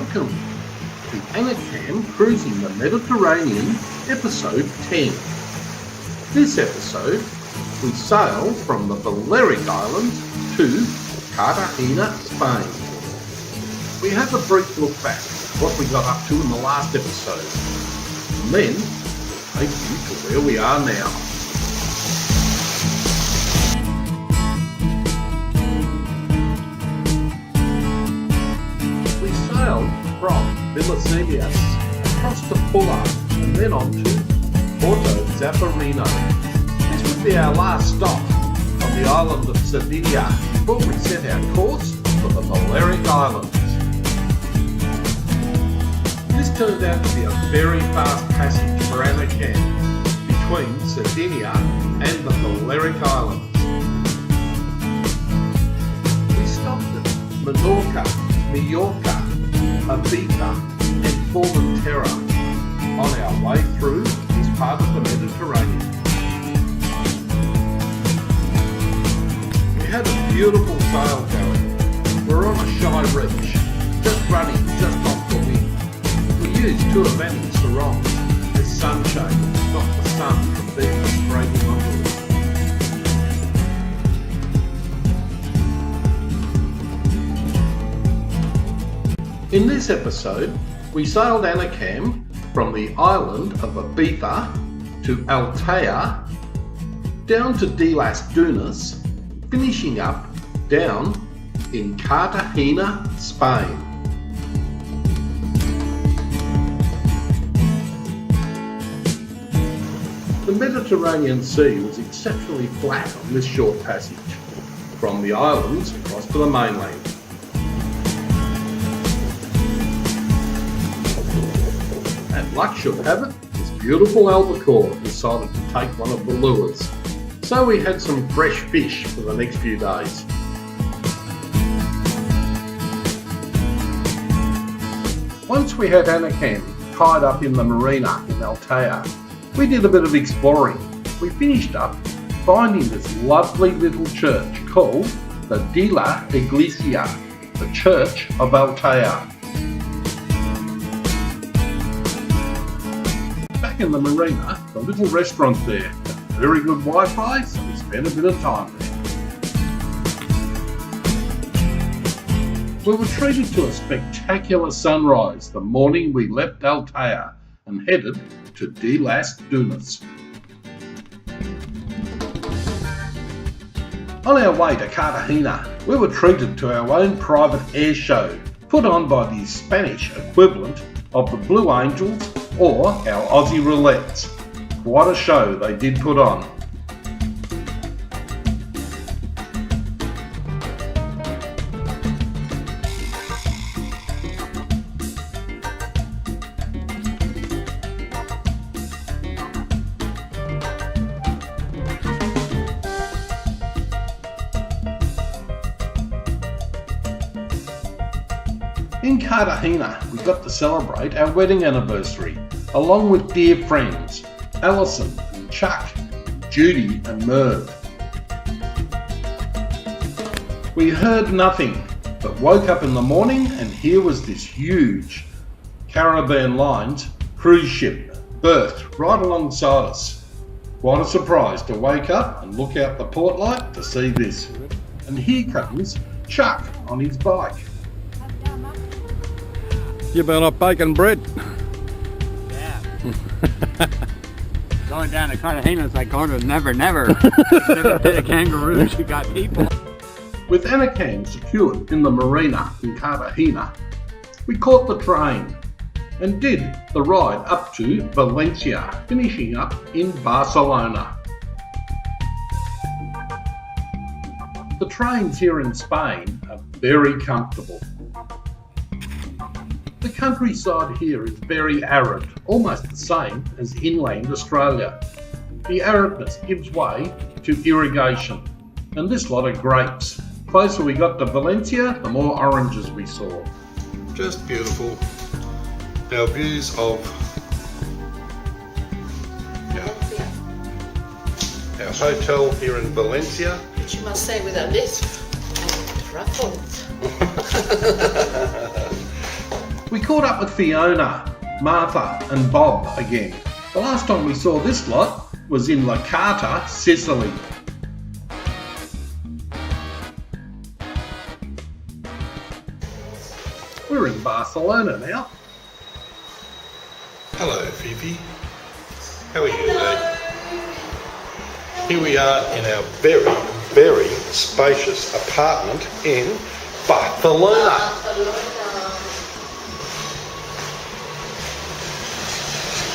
welcome to Annecam Cruising the Mediterranean, episode 10. This episode, we sail from the Balearic Islands to Cartagena, Spain. We have a brief look back at what we got up to in the last episode, and then we'll take you to where we are now. We sailed from Valencia across to Pulla and then on to Porto Zapparino. This would be our last stop on the island of Sardinia before we set our course for the Balearic Islands. This turned out to be a very fast passage for Annecam between Sardinia and the Balearic Islands. We stopped at Mallorca, Ibiza and Formentera on our way through this part of the Mediterranean. We had a beautiful sail going. We're on a shy reach, just running just off the wind. We used two advantages for rocks as sunshade to stop the sun from being breaking onto us. In this episode, we sailed Annecam from the island of Ibiza to Altea, down to Dunas, finishing up down in Cartagena, Spain. The Mediterranean Sea was exceptionally flat on this short passage, from the islands across to the mainland. And luck should have it, this beautiful albacore decided to take one of the lures. So we had some fresh fish for the next few days. Once we had Annecam tied up in the marina in Altea, we did a bit of exploring. We finished up finding this lovely little church called the De la Iglesia, the Church of Altea. Back in the marina, the little restaurant there had very good Wi-Fi, so we spent a bit of time there. We were treated to a spectacular sunrise the morning we left Altea and headed to De las Dunas. On our way to Cartagena, we were treated to our own private air show put on by the Spanish equivalent of the Blue Angels or our Aussie Roulettes. What a show they did put on. In Cartagena, we got to celebrate our wedding anniversary, along with dear friends, Alison and Chuck, Judy and Merv. We heard nothing, but woke up in the morning and here was this huge Caravan Lines cruise ship berthed right alongside us. What a surprise to wake up and look out the port light to see this. And here comes Chuck on his bike. You better not bacon bread. Yeah. Going down to Cartagena is like going to never. Never been a kangaroos, you got people. With Annecam secured in the marina in Cartagena, we caught the train and did the ride up to Valencia, finishing up in Barcelona. The trains here in Spain are very comfortable. The countryside here is very arid, almost the same as inland Australia. The aridness gives way to irrigation, and this lot of grapes. The closer we got to Valencia, the more oranges we saw. Just beautiful. Our views of our hotel here in Valencia. Which you must say with a lisp and ruffles. We caught up with Fiona, Martha and Bob again. The last time we saw this lot was in La Carta, Sicily. We're in Barcelona now. Hello, Fifi. How are you today? Here we are in our very, very spacious apartment in Barcelona.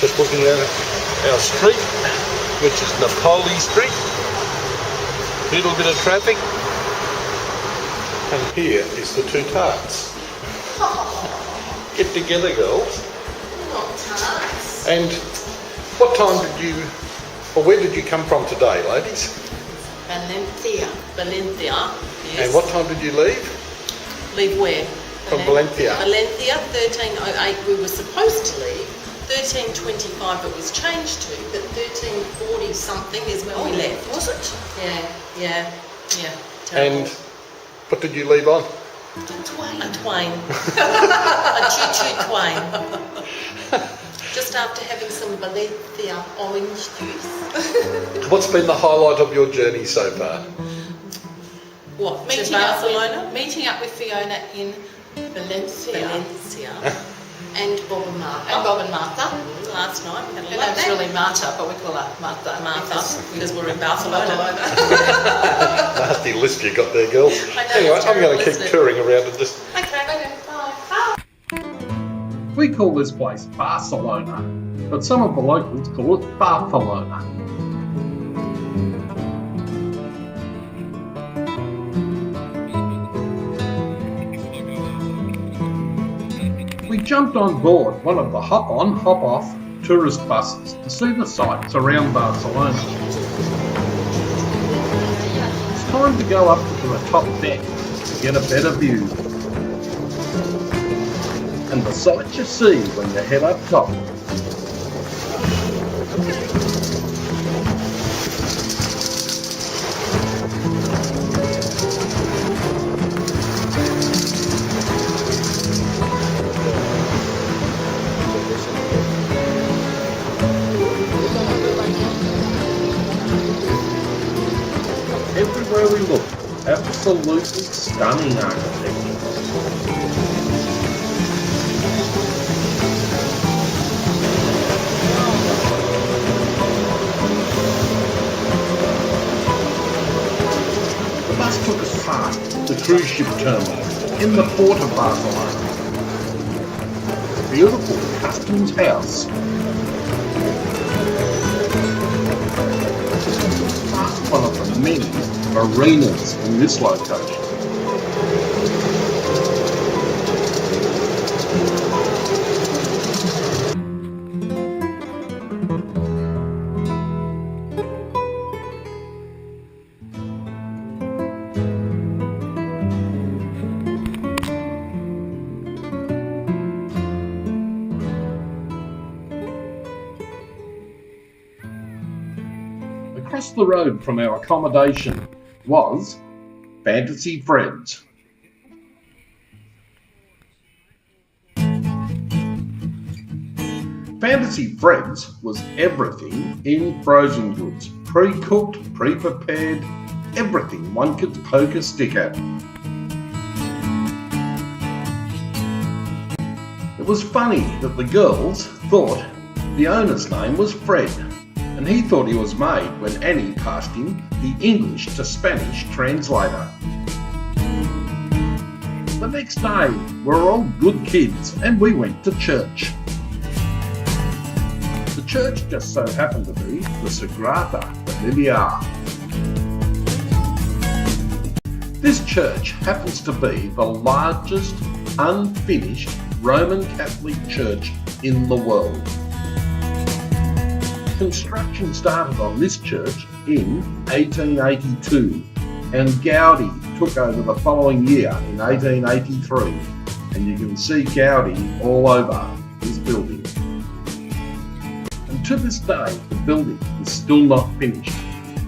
Just looking at our street, which is Napoli Street. Little bit of traffic. And here is the two tarts. Get together, girls. And what time did you, or where did you come from today, ladies? Valencia, yes. And what time did you leave? Leave where? From Valencia. Valencia, 13:08. We were supposed to leave. 13:25 it was changed to, but 13:40 something is when we left. Was it? Yeah. And Terrible. what did you leave on? A twain. A choo-choo twain. Just after having some Valencia orange juice. What's been the highlight of your journey so far? What, to Meeting Barcelona? up with Fiona in Valencia. And Bob and Martha. and Bob and Martha. Last night. We had a Her lovely name's really Marta, but we call her Martha. because we're in Barcelona. Nasty list you got there, girls. I know, Anyway, it's I'm going terrible, to keep isn't it? touring around and just... Okay, bye. We call this place Barcelona, but some of the locals call it Barcelona. We jumped on board one of the hop-on, hop-off tourist buses to see the sights around Barcelona. It's time to go up to the top deck to get a better view. And the sights you see when you head up top. Everywhere we look, absolutely stunning architecture. The bus took us past the cruise ship terminal in the port of Barcelona. The beautiful customs house. Past one of the many marinas in this location. Across the road from our accommodation was Fantasy Fred's. Fantasy Fred's was everything in frozen goods. Pre-cooked, pre-prepared, everything one could poke a stick at. It was funny that the girls thought the owner's name was Fred, and he thought he was made when Annie passed him the English to Spanish translator. The next day, we were all good kids and we went to church. The church just so happened to be the Sagrada Familia. This church happens to be the largest unfinished Roman Catholic church in the world. Construction started on this church in 1882 and Gaudi took over the following year in 1883, and you can see Gaudi all over his building. And to this day the building is still not finished.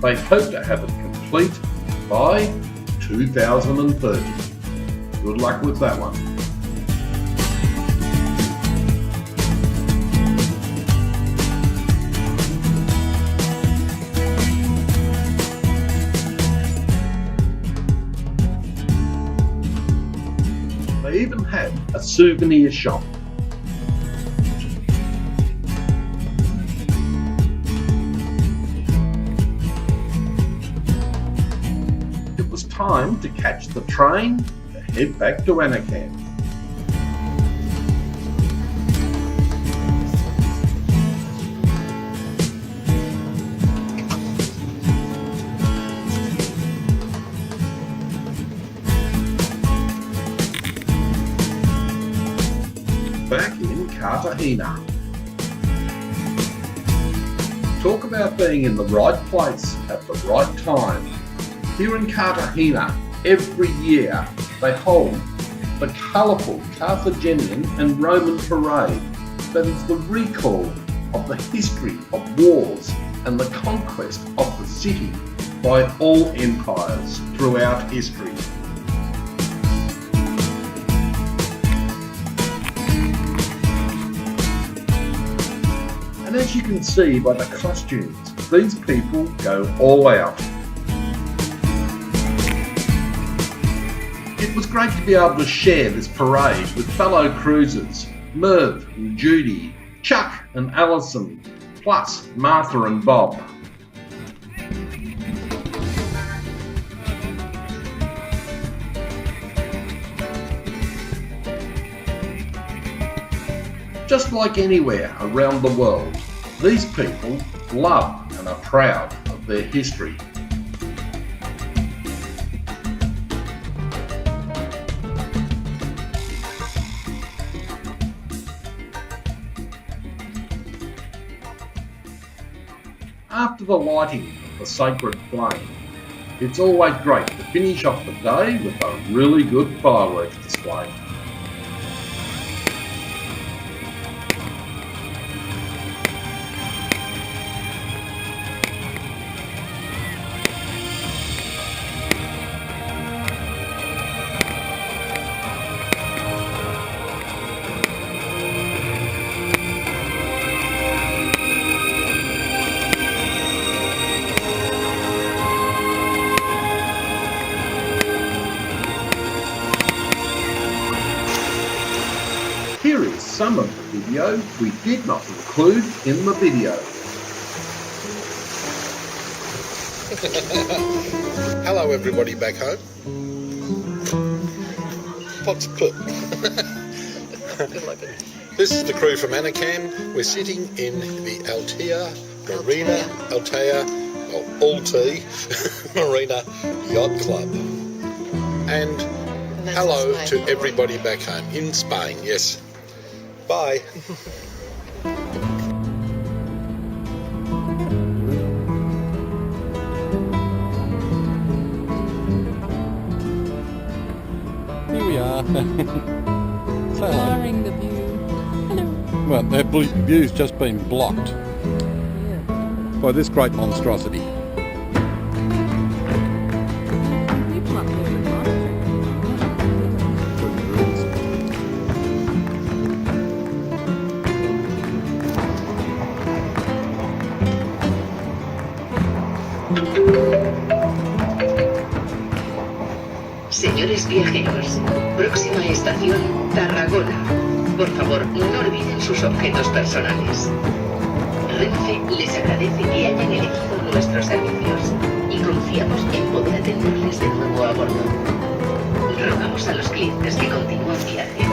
They hope to have it complete by 2030. Good luck with that one. a souvenir shop. It was time to catch the train to head back to Annecam. Back in Cartagena. Talk about being in the right place at the right time. Here in Cartagena, every year they hold the colourful Carthaginian and Roman parade that is the recall of the history of wars and the conquest of the city by all empires throughout history. And as you can see by the costumes, these people go all out. It was great to be able to share this parade with fellow cruisers, Merv and Judy, Chuck and Alison, plus Martha and Bob. Just like anywhere around the world, these people love and are proud of their history. After the lighting of the sacred flame, it's always great to finish off the day with a really good fireworks display. Here is some of the video we did not include in the video. Hello everybody back home. Pot's put. This is the crew from Annecam. We're sitting in the Altea Marina Yacht Club. And hello to everybody back home in Spain, yes. Bye. Here we are. Say hello. Admiring the view. Hello. Well, that view's just been blocked Yeah. by this great monstrosity. People up there with monitoring. Señores viajeros, próxima estación, Tarragona. Por favor, no olviden sus objetos personales. Renfe les agradece que hayan elegido nuestros servicios y confiamos en poder atenderles de nuevo a bordo. Rogamos a los clientes que continúen viaje